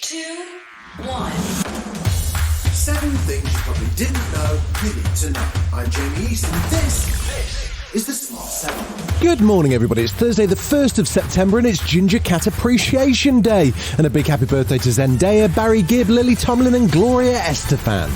2, 1. 7 things you probably didn't know you need to know. I'm Jamie East, and this is the Smart 7. Good morning, everybody. It's Thursday, the 1st of September, and it's Ginger Cat Appreciation Day. And a big happy birthday to Zendaya, Barry Gibb, Lily Tomlin, and Gloria Estefan.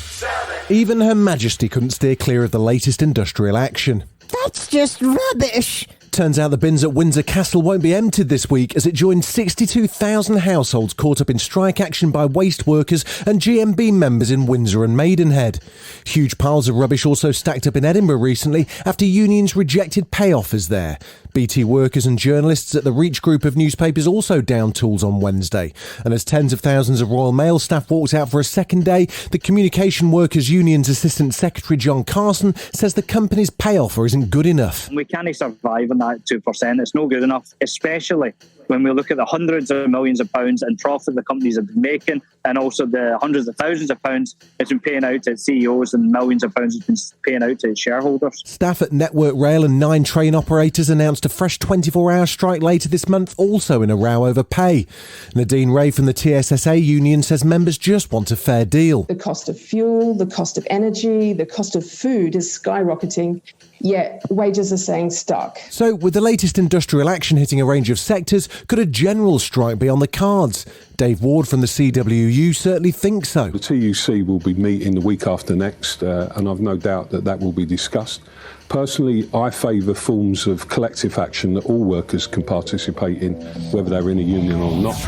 7. Even Her Majesty couldn't steer clear of the latest industrial action. That's just rubbish. Turns out the bins at Windsor Castle won't be emptied this week as it joined 62,000 households caught up in strike action by waste workers and GMB members in Windsor and Maidenhead. Huge piles of rubbish also stacked up in Edinburgh recently after unions rejected pay offers there. BT workers and journalists at the Reach group of newspapers also downed tools on Wednesday. And as tens of thousands of Royal Mail staff walked out for a second day, the Communication Workers Union's Assistant Secretary John Carson says the company's pay offer isn't good enough. We can't survive on that 2%. It's no good enough, especially when we look at the hundreds of millions of pounds in profit the companies have been making, and also the hundreds of thousands of pounds it's been paying out to CEOs and millions of pounds it's been paying out to shareholders. Staff at Network Rail and 9 train operators announced a fresh 24-hour strike later this month, also in a row over pay. Nadine Ray from the TSSA union says members just want a fair deal. The cost of fuel, the cost of energy, the cost of food is skyrocketing, yet wages are staying stuck. So, with the latest industrial action hitting a range of sectors, could a general strike be on the cards? Dave Ward from the CWU certainly thinks so. The TUC will be meeting the week after next, and I've no doubt that will be discussed. Personally, I favour forms of collective action that all workers can participate in, whether they're in a union or not.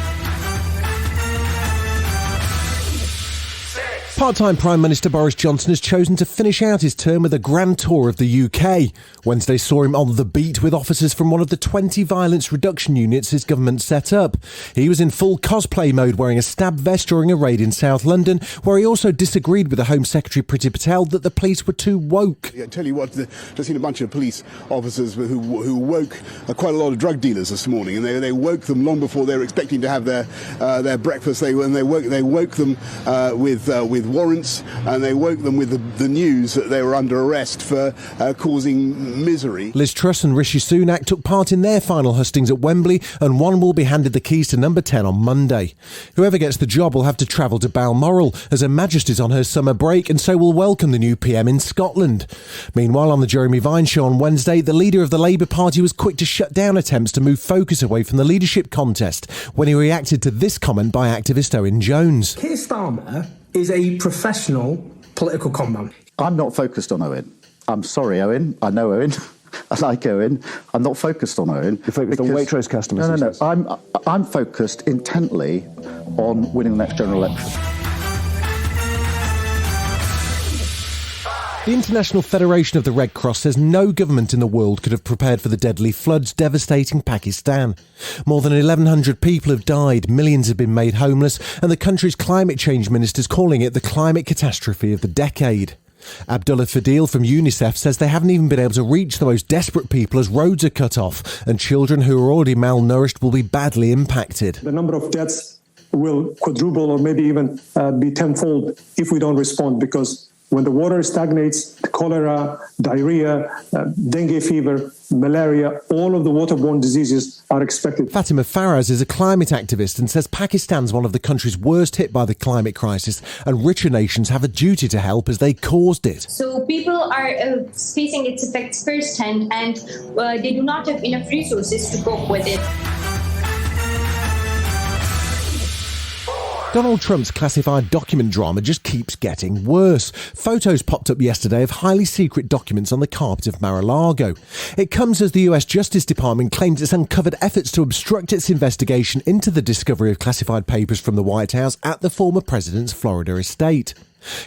Part-time Prime Minister Boris Johnson has chosen to finish out his term with a grand tour of the UK. Wednesday saw him on the beat with officers from one of the 20 violence reduction units his government set up. He was in full cosplay mode, wearing a stab vest during a raid in South London, where he also disagreed with the Home Secretary Priti Patel that the police were too woke. I tell you what, just seen a bunch of police officers who woke quite a lot of drug dealers this morning, and they woke them long before they were expecting to have their breakfast. They woke them with warrants, and they woke them with the news that they were under arrest for causing misery. Liz Truss and Rishi Sunak took part in their final hustings at Wembley, and one will be handed the keys to number 10 on Monday. Whoever gets the job will have to travel to Balmoral, as Her Majesty's on her summer break, and so will welcome the new PM in Scotland. Meanwhile, on the Jeremy Vine show on Wednesday, the leader of the Labour Party was quick to shut down attempts to move focus away from the leadership contest when he reacted to this comment by activist Owen Jones. Keir Starmer is a professional political conman. I'm not focused on Owen. I'm sorry, Owen. I know Owen. I like Owen. I'm not focused on Owen. You're focused on Waitrose customers? No. I'm focused intently on winning the next general election. The International Federation of the Red Cross says no government in the world could have prepared for the deadly floods devastating Pakistan. More than 1,100 people have died, millions have been made homeless, and the country's climate change minister's calling it the climate catastrophe of the decade. Abdullah Fadil from UNICEF says they haven't even been able to reach the most desperate people as roads are cut off, and children who are already malnourished will be badly impacted. The number of deaths will quadruple or maybe even be tenfold if we don't respond, because when the water stagnates, cholera, diarrhea, dengue fever, malaria, all of the waterborne diseases are expected. Fatima Faraz is a climate activist and says Pakistan's one of the countries worst hit by the climate crisis, and richer nations have a duty to help as they caused it. So people are facing its effects firsthand, and they do not have enough resources to cope with it. Donald Trump's classified document drama just keeps getting worse. Photos popped up yesterday of highly secret documents on the carpet of Mar-a-Lago. It comes as the US Justice Department claims it's uncovered efforts to obstruct its investigation into the discovery of classified papers from the White House at the former president's Florida estate.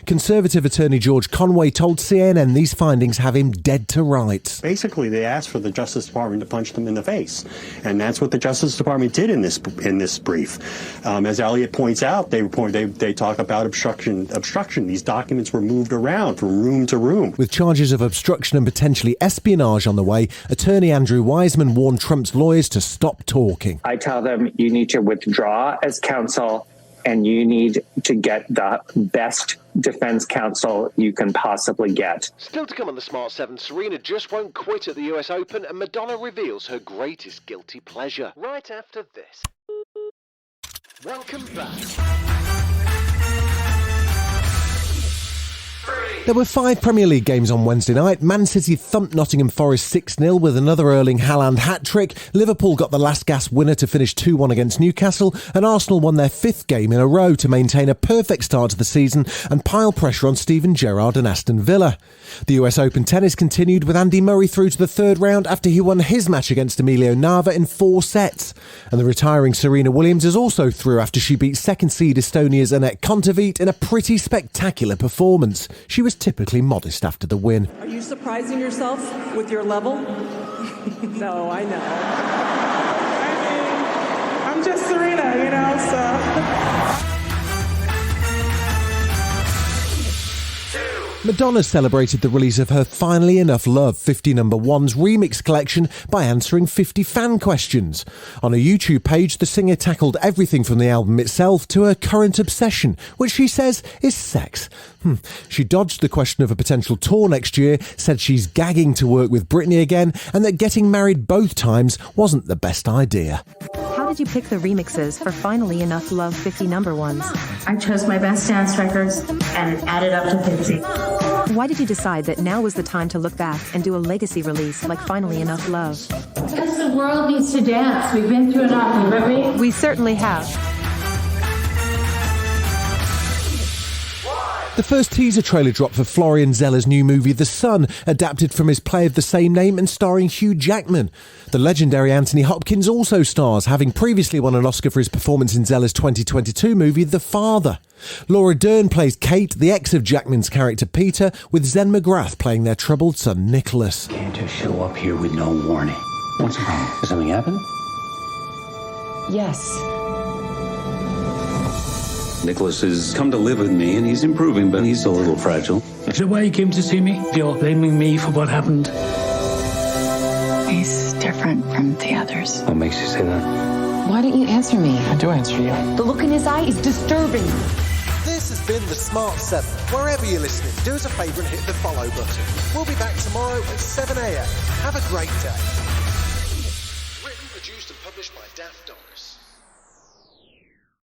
Conservative attorney George Conway told CNN these findings have him dead to rights. Basically, they asked for the Justice Department to punch them in the face, and that's what the Justice Department did in this brief. As Elliot points out, they talk about obstruction. These documents were moved around from room to room. With charges of obstruction and potentially espionage on the way, attorney Andrew Wiseman warned Trump's lawyers to stop talking. I tell them you need to withdraw as counsel, and you need to get the best defense counsel you can possibly get. Still to come on the Smart 7, Serena just won't quit at the US Open, and Madonna reveals her greatest guilty pleasure. Right after this. Welcome back. There were 5 Premier League games on Wednesday night. Man City thumped Nottingham Forest 6-0 with another Erling Haaland hat-trick. Liverpool got the last gasp winner to finish 2-1 against Newcastle, and Arsenal won their 5th game in a row to maintain a perfect start to the season and pile pressure on Steven Gerrard and Aston Villa. The US Open tennis continued with Andy Murray through to the 3rd round after he won his match against Emilio Nava in 4 sets. And the retiring Serena Williams is also through after she beat 2nd seed Estonia's Anett Kontaveit in a pretty spectacular performance. She was typically modest after the win. Are you surprising yourself with your level? No, I know. I mean, I'm just Serena, you know, so... Madonna celebrated the release of her Finally Enough Love 50 number ones remix collection by answering 50 fan questions. On her YouTube page, the singer tackled everything from the album itself to her current obsession, which she says is sex. She dodged the question of a potential tour next year, said she's gagging to work with Britney again, and that getting married both times wasn't the best idea. How did you pick the remixes for Finally Enough Love 50 number ones? I chose my best dance records and added up to 50. Why did you decide that now was the time to look back and do a legacy release like Finally Enough Love? Because the world needs to dance. We've been through enough, haven't we? We certainly have. The first teaser trailer dropped for Florian Zeller's new movie The Sun, adapted from his play of the same name and starring Hugh Jackman. The legendary Anthony Hopkins also stars, having previously won an Oscar for his performance in Zeller's 2022 movie The Father. Laura Dern plays Kate, the ex of Jackman's character Peter, with Zen McGrath playing their troubled son Nicholas. Can't just show up here with no warning. What's wrong? Did something happen? Yes. Nicholas has come to live with me, and he's improving, but he's a little fragile. Is that why you came to see me? You're blaming me for what happened? He's different from the others. What makes you say that? Why don't you answer me? I do answer you. The look in his eye is disturbing. This has been the Smart 7. Wherever you're listening, do us a favour and hit the follow button. We'll be back tomorrow at 7 a.m. Have a great day. Written, produced and published by Daft Doris.